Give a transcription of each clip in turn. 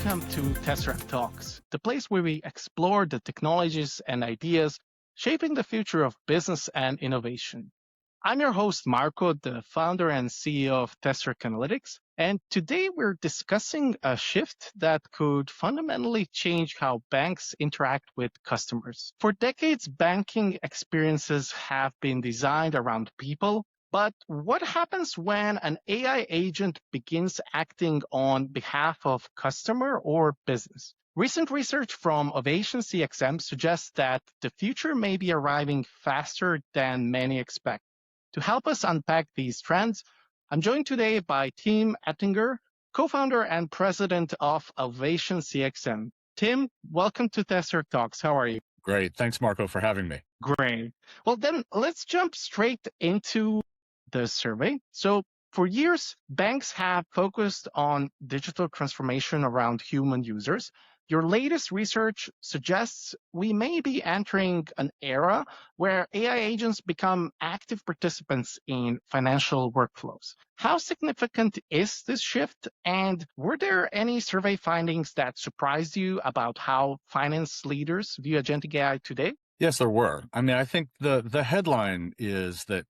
welcome to Tesseract Talks, the place where we explore the technologies and ideas shaping the future of business and innovation. I'm your host, Marko, the founder and CEO of Tesseract Analytics, and today we're discussing a shift that could fundamentally change how banks interact with customers. For decades, banking experiences have been designed around people. But what happens when an AI agent begins acting on behalf of customer or business? Recent research from OvationCXM suggests that the future may be arriving faster than many expect. To help us unpack these trends, I'm joined today by Tim Attinger, co-founder and president of OvationCXM. Tim, welcome to Tesseract Talks. How are you? Great. Thanks, Marko, for having me. Great. Well, then let's jump straight into the survey. So for years, banks have focused on digital transformation around human users. Your latest research suggests we may be entering an era where AI agents become active participants in financial workflows. How significant is this shift? And were there any survey findings that surprised you about how finance leaders view agentic AI today? Yes, there were. I mean, I think the headline is that,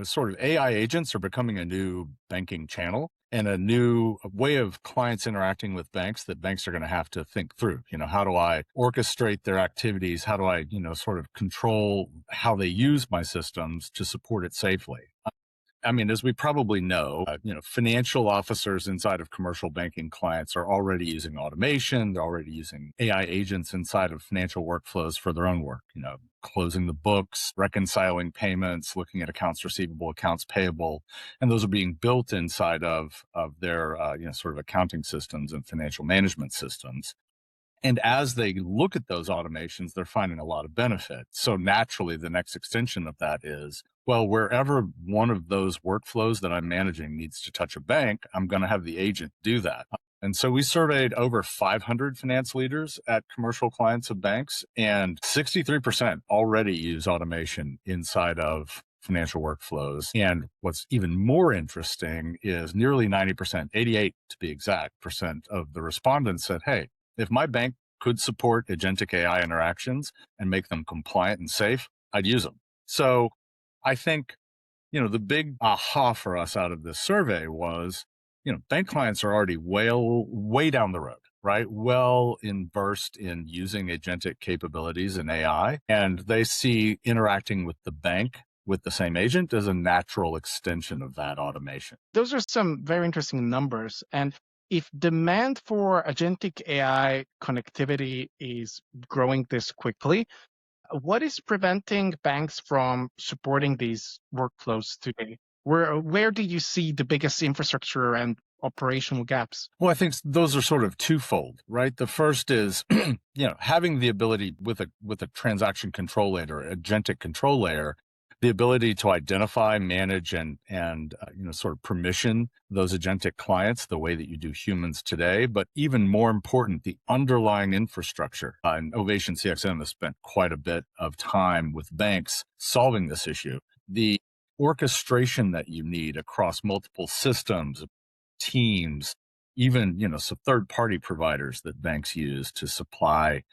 sort of AI agents are becoming a new banking channel and a new way of clients interacting with banks that banks are going to have to think through. How do I orchestrate their activities? How do I, sort of control how they use my systems to support it safely? I mean, as we probably know, financial officers inside of commercial banking clients are already using automation. They're already using AI agents inside of financial workflows for their own work, closing the books, reconciling payments, looking at accounts receivable, accounts payable. And those are being built inside of their, sort of accounting systems and financial management systems. And as they look at those automations, they're finding a lot of benefit. So naturally, the next extension of that is, well, wherever one of those workflows that I'm managing needs to touch a bank, I'm going to have the agent do that. And so we surveyed over 500 finance leaders at commercial clients of banks, and 63% already use automation inside of financial workflows. And what's even more interesting is nearly 90%, 88 to be exact, percent of the respondents said, hey, if my bank could support agentic AI interactions and make them compliant and safe, I'd use them. So I think, the big aha for us out of this survey was, bank clients are already way down the road, right? Well versed in using agentic capabilities in AI, and they see interacting with the bank with the same agent as a natural extension of that automation. Those are some very interesting numbers. And if demand for agentic AI connectivity is growing this quickly, what is preventing banks from supporting these workflows today? Where do you see the biggest infrastructure and operational gaps? Well, I think those are sort of twofold, right? The first is, having the ability with a transaction control layer, agentic control layer, the ability to identify, manage, and sort of permission those agentic clients the way that you do humans today. But even more important, the underlying infrastructure. And OvationCXM has spent quite a bit of time with banks solving this issue. The orchestration that you need across multiple systems, teams, even, some third-party providers that banks use to supply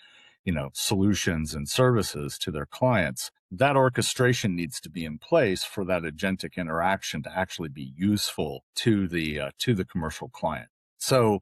solutions and services to their clients, that orchestration needs to be in place for that agentic interaction to actually be useful to the commercial client. So,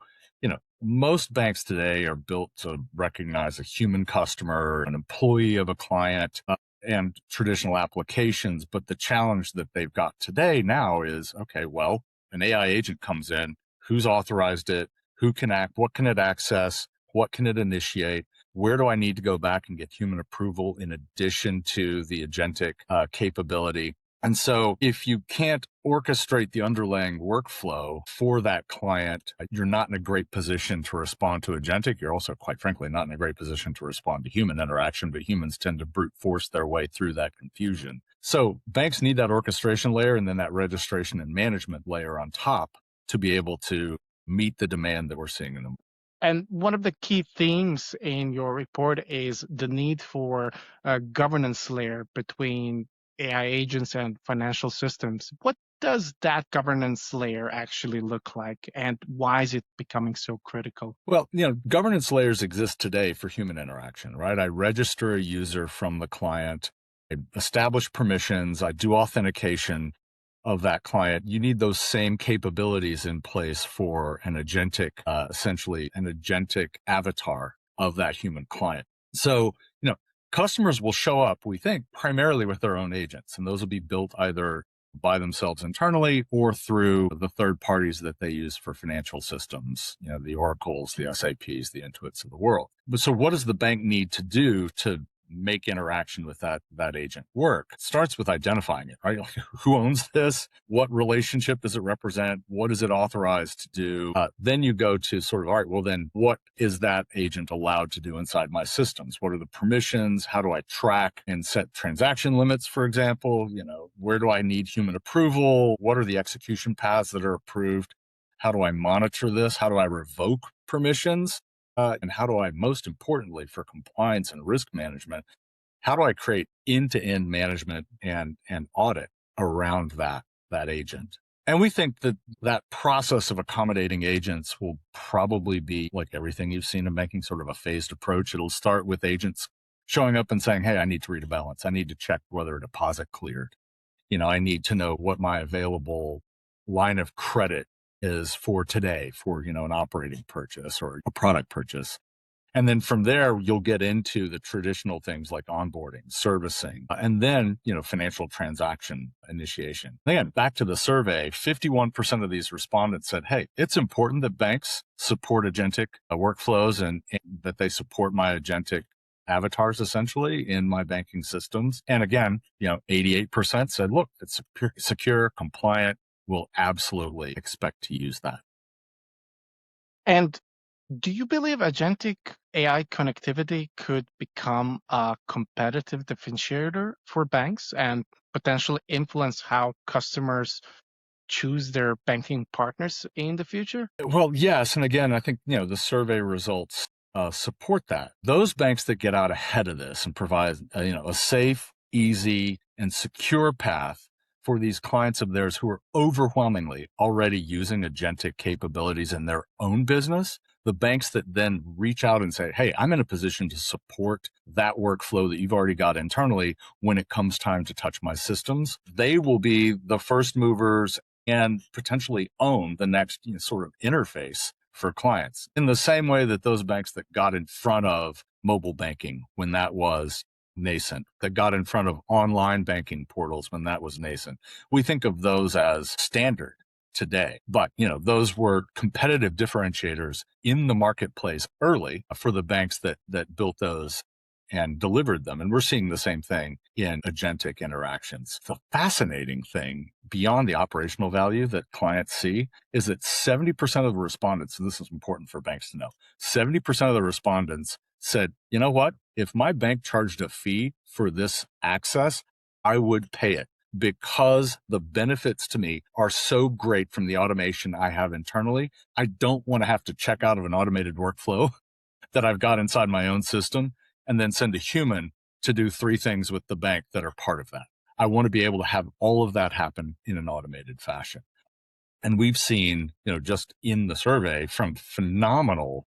most banks today are built to recognize a human customer, an employee of a client, and traditional applications. But the challenge that they've got today now is, okay, well, an AI agent comes in, who's authorized it, who can act, what can it access, what can it initiate? Where do I need to go back and get human approval in addition to the agentic capability? And so if you can't orchestrate the underlying workflow for that client, you're not in a great position to respond to agentic. You're also, quite frankly, not in a great position to respond to human interaction, but humans tend to brute force their way through that confusion. So banks need that orchestration layer and then that registration and management layer on top to be able to meet the demand that we're seeing in them. And one of the key themes in your report is the need for a governance layer between AI agents and financial systems. What does that governance layer actually look like, and why is it becoming so critical? Well, governance layers exist today for human interaction, right? I register a user from the client, I establish permissions, I do authentication of that client. You need those same capabilities in place for an agentic, essentially an agentic avatar of that human client. So, customers will show up, we think, primarily with their own agents, and those will be built either by themselves internally or through the third parties that they use for financial systems, the Oracles, the SAPs, the Intuits of the world. But so what does the bank need to do to make interaction with that agent work? It starts with identifying it, right? Who owns this? What relationship does it represent? What is it authorized to do? Then you go to sort of, all right, well then what is that agent allowed to do inside my systems? What are the permissions? How do I track and set transaction limits, for example? Where do I need human approval? What are the execution paths that are approved? How do I monitor this? How do I revoke permissions? And how do I, most importantly, for compliance and risk management, how do I create end-to-end management and audit around that agent? And we think that process of accommodating agents will probably be like everything you've seen in banking, sort of a phased approach. It'll start with agents showing up and saying, hey, I need to read a balance. I need to check whether a deposit cleared. I need to know what my available line of credit is for today for, an operating purchase or a product purchase. And then from there, you'll get into the traditional things like onboarding, servicing, and then, financial transaction initiation. Again, back to the survey, 51% of these respondents said, hey, it's important that banks support agentic workflows and that they support my agentic avatars essentially in my banking systems. And again, 88% said, look, it's secure, compliant, we'll absolutely expect to use that. And do you believe agentic AI connectivity could become a competitive differentiator for banks and potentially influence how customers choose their banking partners in the future? Well, yes. And again, I think, the survey results support that. Those banks that get out ahead of this and provide, a safe, easy, and secure path for these clients of theirs who are overwhelmingly already using agentic capabilities in their own business, the banks that then reach out and say, hey, I'm in a position to support that workflow that you've already got internally when it comes time to touch my systems, they will be the first movers and potentially own the next sort of interface for clients in the same way that those banks that got in front of mobile banking when that was nascent, that got in front of online banking portals when that was nascent. We think of those as standard today, but those were competitive differentiators in the marketplace early for the banks that built those and delivered them. And we're seeing the same thing in agentic interactions. The fascinating thing beyond the operational value that clients see is that 70% of the respondents, and this is important for banks to know, 70% of the respondents said, you know what, if my bank charged a fee for this access, I would pay it because the benefits to me are so great from the automation I have internally. I don't want to have to check out of an automated workflow that I've got inside my own system and then send a human to do 3 things with the bank that are part of that. I want to be able to have all of that happen in an automated fashion. And we've seen, just in the survey from phenomenal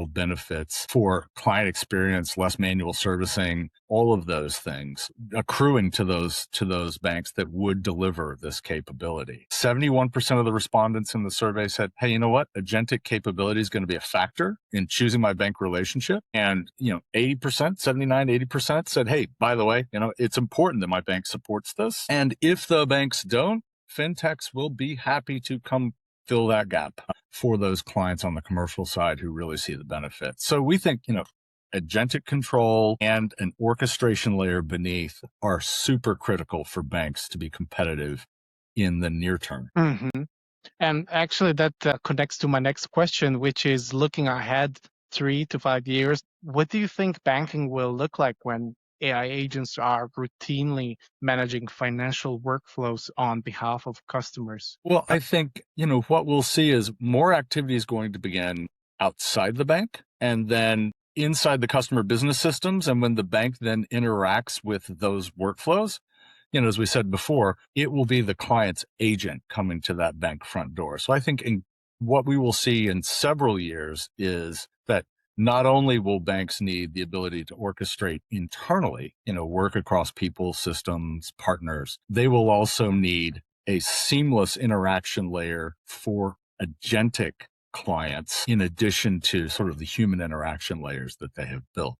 benefits for client experience, less manual servicing, all of those things accruing to those banks that would deliver this capability. 71% of the respondents in the survey said, hey, you know what? Agentic capability is going to be a factor in choosing my bank relationship. And, 80%, 79, 80% said, hey, by the way, it's important that my bank supports this. And if the banks don't, fintechs will be happy to come fill that gap for those clients on the commercial side who really see the benefits. So we think, agentic control and an orchestration layer beneath are super critical for banks to be competitive in the near term. Mm-hmm. And actually, that connects to my next question, which is looking ahead 3 to 5 years. What do you think banking will look like when AI agents are routinely managing financial workflows on behalf of customers? Well, I think, what we'll see is more activity is going to begin outside the bank and then inside the customer business systems. And when the bank then interacts with those workflows, as we said before, it will be the client's agent coming to that bank front door. So I think what we will see in several years is that not only will banks need the ability to orchestrate internally, work across people, systems, partners, they will also need a seamless interaction layer for agentic clients in addition to sort of the human interaction layers that they have built.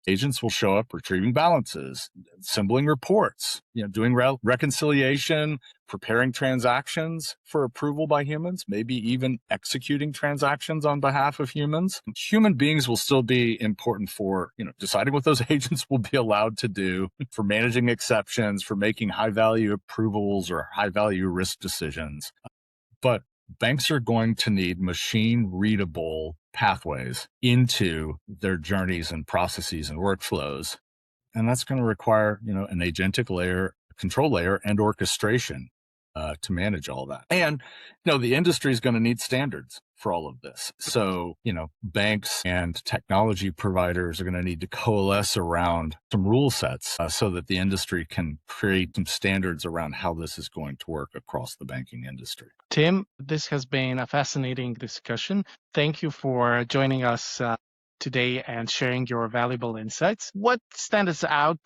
Agents will show up retrieving balances, assembling reports, doing reconciliation, preparing transactions for approval by humans, maybe even executing transactions on behalf of humans. Human beings will still be important for, deciding what those agents will be allowed to do, for managing exceptions, for making high-value approvals or high-value risk decisions. But banks are going to need machine-readable pathways into their journeys and processes and workflows. And that's going to require, an agentic layer, control layer, and orchestration to manage all that. And, the industry is going to need standards for all of this. So, banks and technology providers are going to need to coalesce around some rule sets so that the industry can create some standards around how this is going to work across the banking industry. Tim, this has been a fascinating discussion. Thank you for joining us today and sharing your valuable insights. What stands out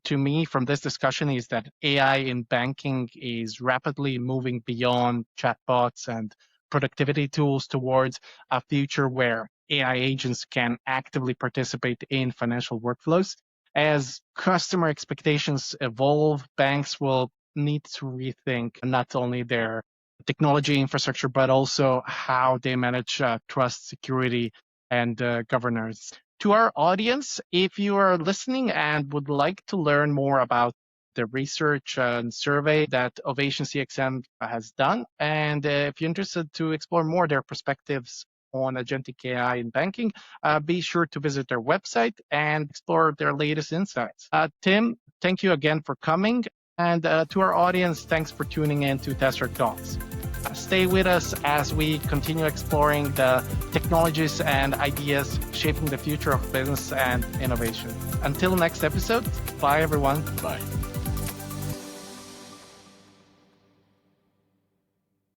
to me from this discussion is that AI in banking is rapidly moving beyond chatbots and productivity tools towards a future where AI agents can actively participate in financial workflows. As customer expectations evolve, banks will need to rethink not only their technology infrastructure, but also how they manage trust, security, and governance. To our audience, if you are listening and would like to learn more about the research and survey that OvationCXM has done, and if you're interested to explore more their perspectives on agentic AI in banking, be sure to visit their website and explore their latest insights. Tim, thank you again for coming. And to our audience, thanks for tuning in to Tesseract Talks. Stay with us as we continue exploring the technologies and ideas shaping the future of business and innovation. Until next episode, bye everyone. Bye.